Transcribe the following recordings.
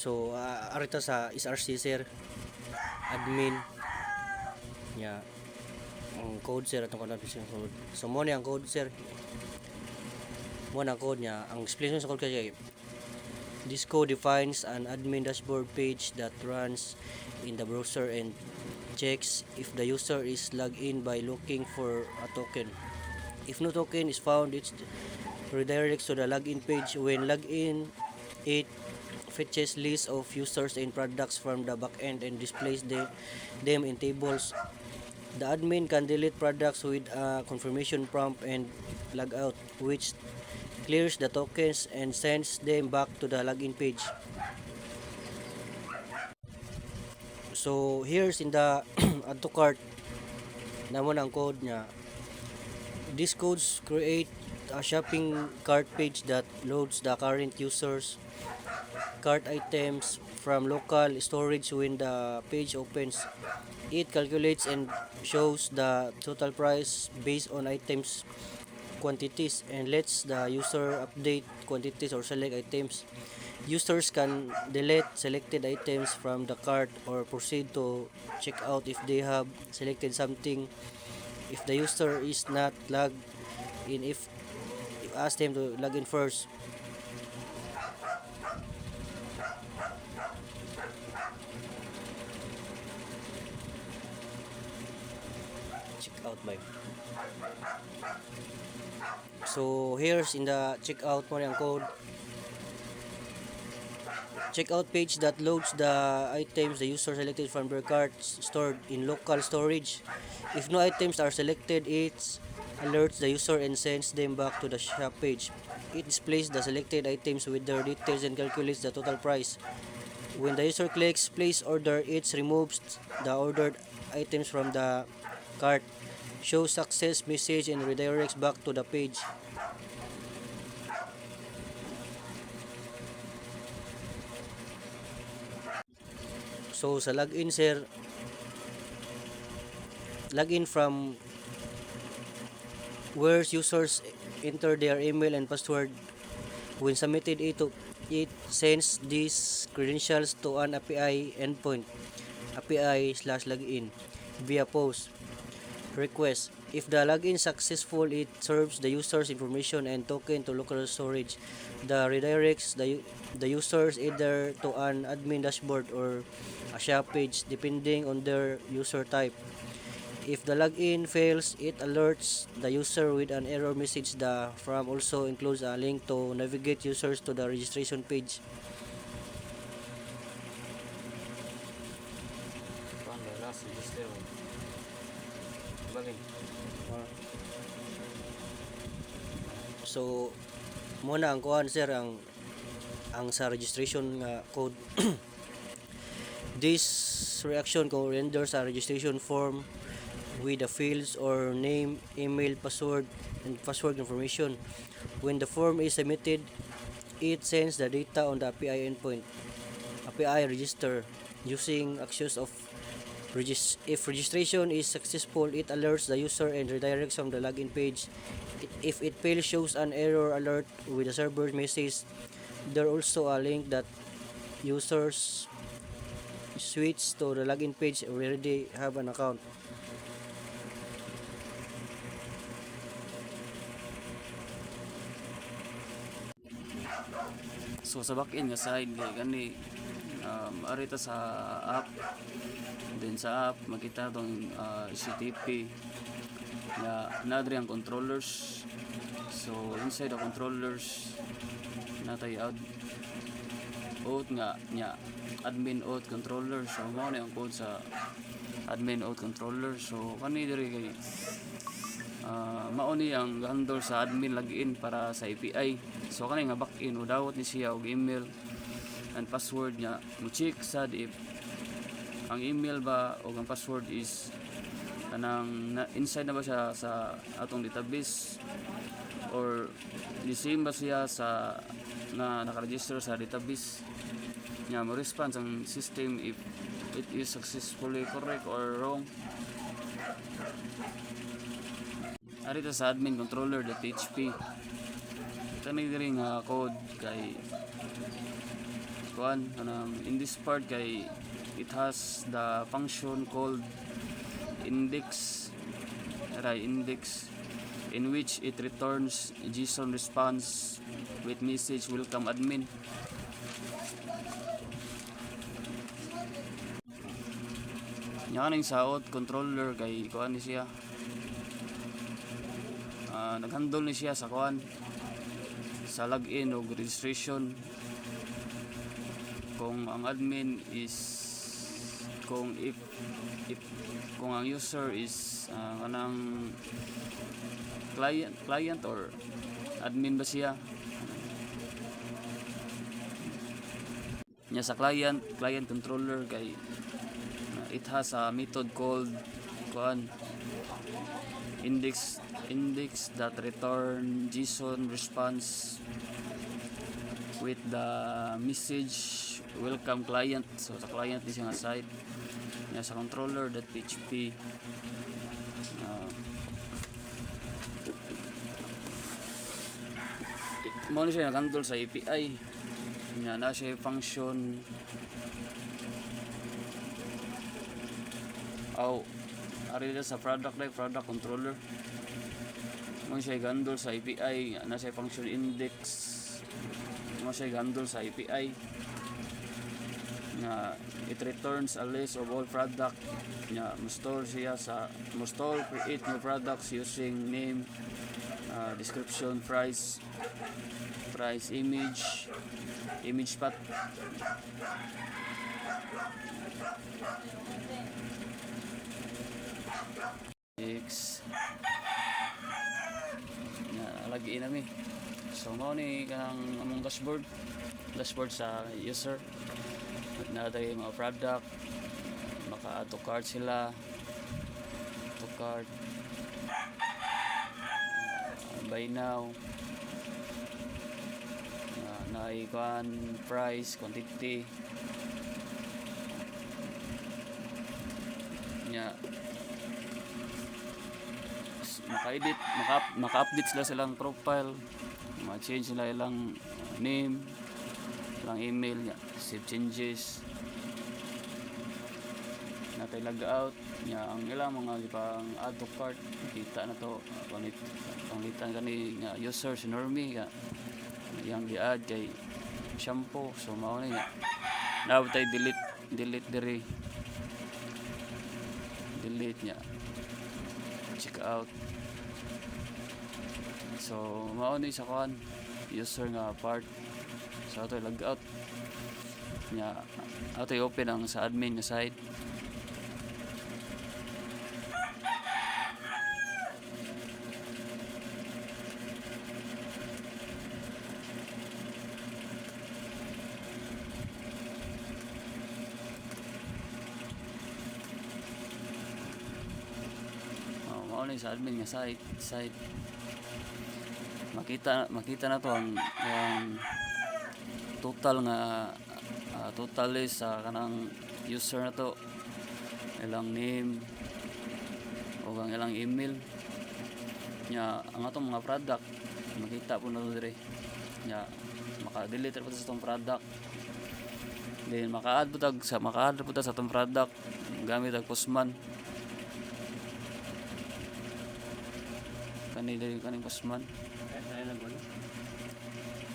So arita sa SRC sir, admin nya ang code sir atong kanang code. So mo ni ang code sir. Mo na ang code niya. Ang explanation sa code kay this code defines an admin dashboard page that runs in the browser and checks if the user is logged in by looking for a token. If no token is found, it redirects to the login page. When logged in, it fetches lists of users and products from the backend and displays them in tables. The admin can delete products with a confirmation prompt and log out, which clears the tokens and sends them back to the login page. So here's in the add to cart naman ang code niya. These codes create a shopping cart page that loads the current users cart items from local storage when the page opens. It calculates and shows the total price based on items quantities and lets the user update quantities or select items. Users can delete selected items from the cart or proceed to check out if they have selected something. If the user is not logged in, if ask them to log in first. Check out by. So here's in the checkout mo ang code. Checkout page that loads the items the user selected from their cart stored in local storage. If no items are selected, it alerts the user and sends them back to the shop page. It displays the selected items with their details and calculates the total price. When the user clicks place order, it removes the ordered items from the cart, shows success message and redirects back to the page. So sa login sir, login from where users enter their email and password. When submitted, it sends these credentials to an API endpoint, API/login via post request. If the login successful, it serves the user's information and token to local storage. The redirects the users either to an admin dashboard or a shop page depending on their user type. If the login fails, it alerts the user with an error message. The form also includes a link to navigate users to the registration page. So muna ang kuhan sir ang sa registration nga code. This reaction ko renders a registration form with the fields or name, email, password, and password information. When the form is submitted, it sends the data on the API endpoint, API register, using access of if registration is successful, it alerts the user and redirects from the login page. If it fails, shows an error alert with the server message. There also a link that users switch to the login page already have an account. So sa backend nga side gani arita sa app, then sa app makita tong HTTP na nadri ang controllers. So inside the controllers natay auth nga nya admin auth controller. So mao ni ang code sa admin auth controller. So kani diri kay mao ni ang handle sa admin login para sa API. So kani nga back-in o dawat ni siya og email and password niya mo check sad if ang email ba o ang password is kanang inside na ba siya sa atong database or the same ba siya sa na nakaregister sa database niya. Mo response ang system if it is successfully correct or wrong. Arito sa admin controller.php kani diri nga code kay kuan kanang in this part kay it has the function called index in which it returns JSON response with message welcome admin. Nya kaning saot controller kay kuan ni siya naghandle ni siya sa kuan sa login o registration kung ang admin is kung if kung ang user is kanang client or admin ba siya nya sa client controller kay it has a method called kuan index that return JSON response with the message welcome client. So sa client is yung site nya sa controller.php mo na siya nag-handle sa API nya na siya function ari na sa product controller mo siya handle sa API na siya function index mo siya handle sa API na it returns a list of all product nya create new products using name description price image path lagi nami. So mao ni kanang among dashboard sa user na tayo mga product maka-add to cart sila buy now na ikuan price quantity nya maka-update sila silang profile, ma-change sila ilang name, ilang email nya, save changes, natay log out nya ang ilang mga gipang add to cart kita na to panglitan kani nga user si normie nga yang di-add kay shampoo so mao ni nga now tay delete nya check out. So mao ni sa kuan user nga part so ato log out nya ato open ang sa admin nga site mao ni sa admin nga site makita na to ang total nga total list sa kanang user na to ilang name o ang ilang email nya ang atong mga product makita po na to dire nya maka-delete po sa atong product then maka-add po sa atong product gamit ang postman kaning postman.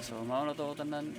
So mao na to tanan